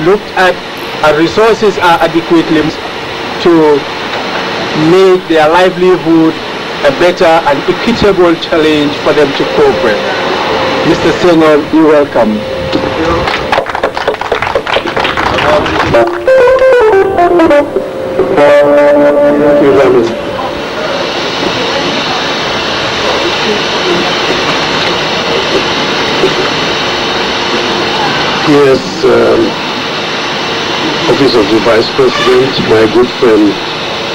looked at and resources are adequately to make their livelihood a better and equitable challenge for them to cope with. Mr. Senghor, you're welcome. Thank you very much. Yes, Office of the Vice President, my good friend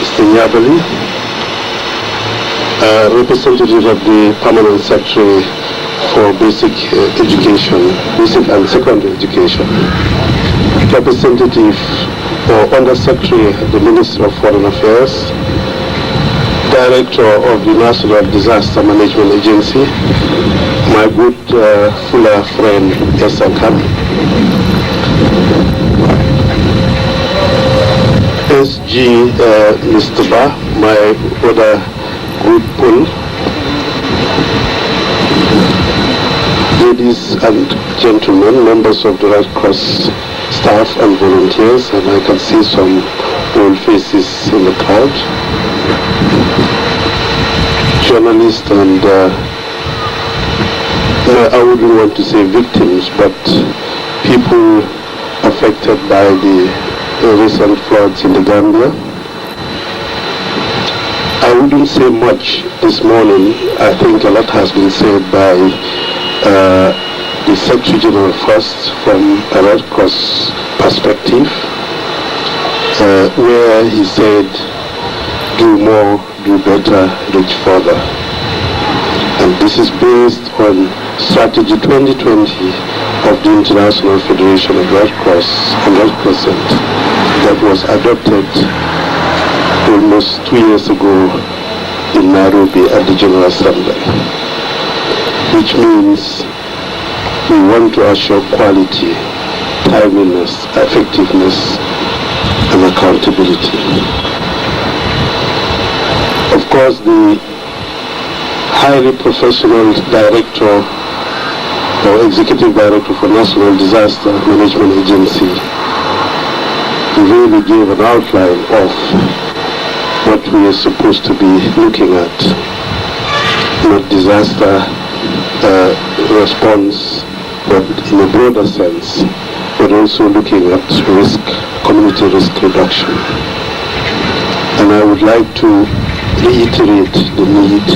Mr. Nyabali, representative of the Permanent Secretary for Basic Education, Basic and Secondary Education, representative or Undersecretary at the Ministry of Foreign Affairs, Director of the National Disaster Management Agency, my good fuller friend Esakan, SG Mr. Ba, my other good pull, ladies and gentlemen, members of the Red Cross staff and volunteers, and I can see some old faces in the crowd, journalists and I wouldn't want to say victims, but people affected by the recent floods in the Gambia. I wouldn't say much this morning. I think a lot has been said by the Secretary General first from a Red Cross perspective, where he said, do more, do better, reach further. And this is based on Strategy 2020 of the International Federation of Red Cross and Red Crescent that was adopted almost 2 years ago in Nairobi at the General Assembly, which means we want to assure quality, timeliness, effectiveness, and accountability. Of course, the highly professional director or executive director for National Disaster Management Agency really gave an outline of what we are supposed to be looking at, not disaster response, but in a broader sense, but also looking at risk, community risk reduction. And I would like to reiterate the need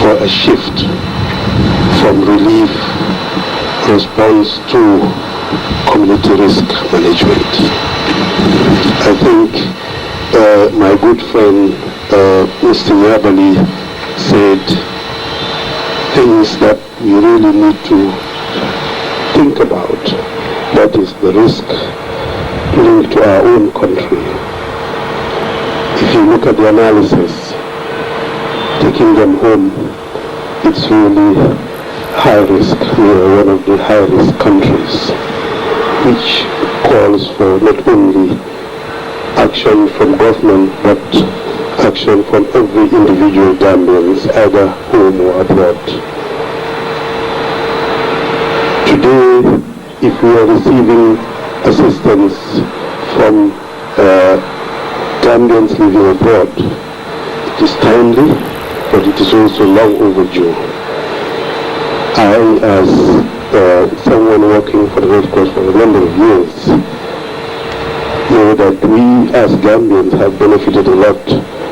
for a shift from relief response to community risk management. I think my good friend Mr. Nyabali said things that we really need to think about. That is the risk linked to our own country. If you look at the analysis, taking them home, it's really high risk. We are one of the high risk countries, which calls for not only action from government, but action from every individual Gambians, either home or abroad. Today, if we are receiving assistance from Gambians living abroad, it is timely, but it is also long overdue. I, as someone working for the Red Cross for a number of years, know that we as Gambians have benefited a lot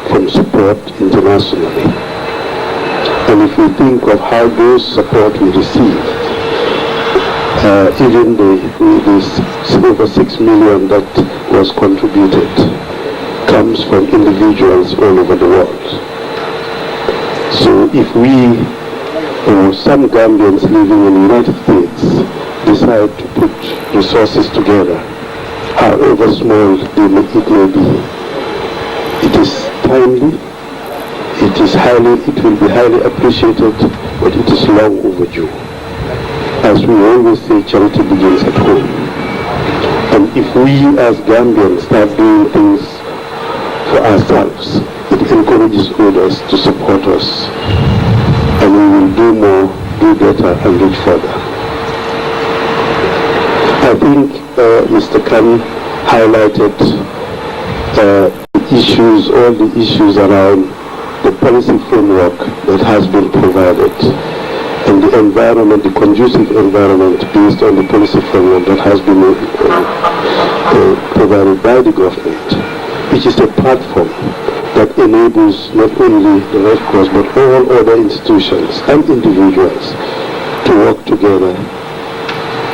from support internationally. And if we think of how those support we received, even the over 6 million that was contributed comes from individuals all over the world. So if we or some Gambians living in the United States decide to put resources together, however small it may be, it is timely, it will be highly appreciated, but it is long overdue. As we always say, charity begins at home. And if we as Gambians start doing things for ourselves, it encourages others to support us. And we will do more, do better, and reach further. I I think Mr. Khan highlighted all the issues around the policy framework that has been provided and the environment, the conducive environment based on the policy framework that has been provided by the government, which is a platform that enables not only the Red Cross but all other institutions and individuals to work together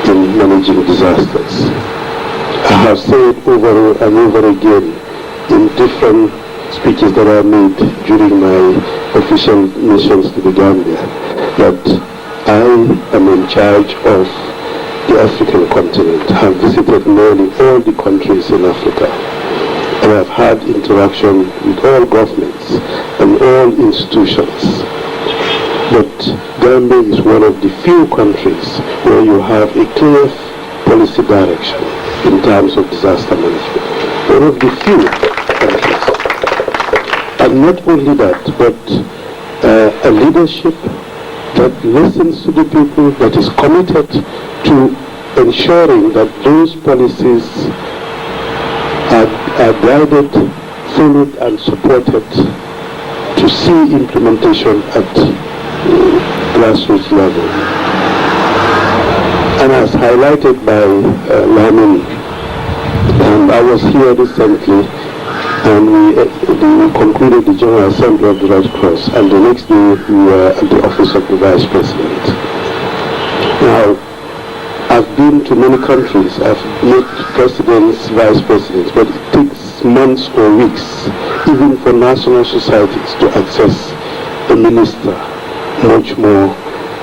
in managing disasters. I have said over and over again in different speeches that I made during my official missions to the Gambia that I am in charge of the African continent. I have visited nearly all the countries in Africa, and I've had interaction with all governments and all institutions. But Gambia is one of the few countries where you have a clear policy direction in terms of disaster management. One of the few countries. And not only that, but a leadership that listens to the people, that is committed to ensuring that those policies are guided, followed and supported to see implementation at grassroots level. And as highlighted by Lamin, and I was here recently, and we concluded the General Assembly of the Red Cross, and the next day we were at the office of the Vice President. Now, I've been to many countries, I've met presidents, vice presidents, but it takes months or weeks, even for national societies, to access a minister, much more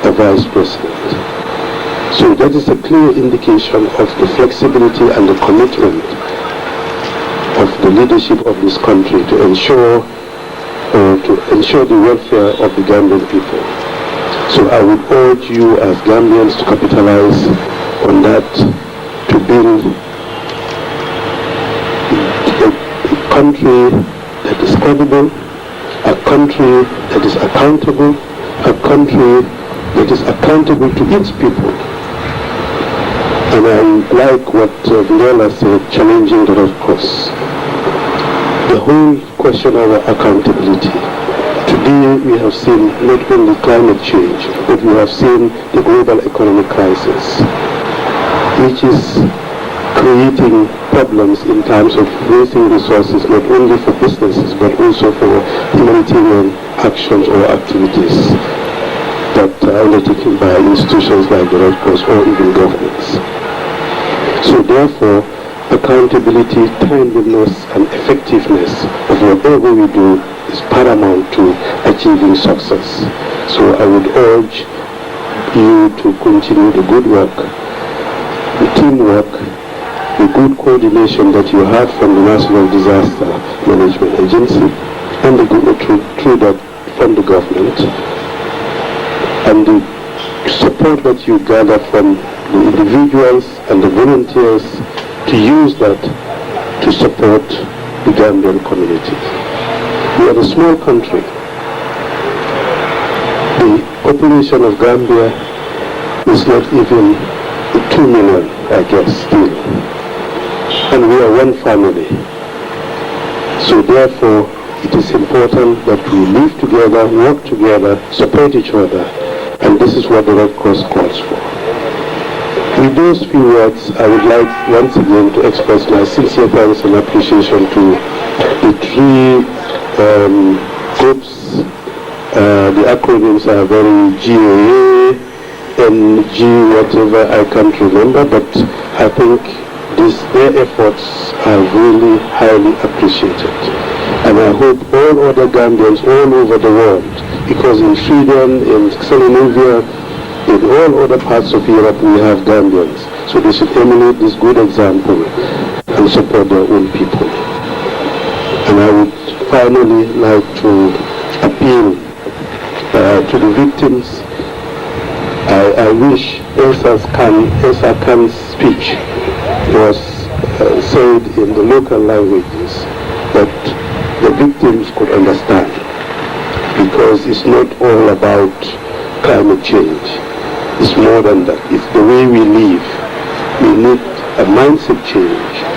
a vice president. So that is a clear indication of the flexibility and the commitment of the leadership of this country to ensure the welfare of the Gambian people. So I would urge you as Gambians to capitalize on that, to build a country that is credible, a country that is accountable, a country that is accountable to its people. And I like what Vindela said, challenging the Red Cross. The whole question of accountability. Today we have seen not only climate change, but we have seen the global economic crisis, which is creating problems in terms of raising resources, not only for businesses, but also for humanitarian actions or activities that are undertaken by institutions like the Red Cross or even governments. So therefore, accountability, timeliness, and effectiveness of whatever we do is paramount to achieving success. So I would urge you to continue the good work, the teamwork, the good coordination that you have from the National Disaster Management Agency and through that from the government, and the support that you gather from the individuals and the volunteers to use that to support the Gambian community. We are a small country. The population of Gambia is not even 2 million, I guess, still. And we are one family. So therefore, it is important that we live together, work together, support each other, and this is what the Red Cross calls for. With those few words, I would like once again to express my sincere thanks and appreciation to the three groups. The acronyms are very GAA, NG, whatever, I can't remember, but I think their efforts are really highly appreciated. And I hope all other Gambians all over the world, because in Sweden, in Scandinavia, in all other parts of Europe we have Gambians, so they should emulate this good example and support their own people. And I would finally like to appeal to the victims. I wish Elsa Khan's speech was said in the local languages that the victims could understand, because it's not all about climate change. It's more than that. It's the way we live, We need a mindset change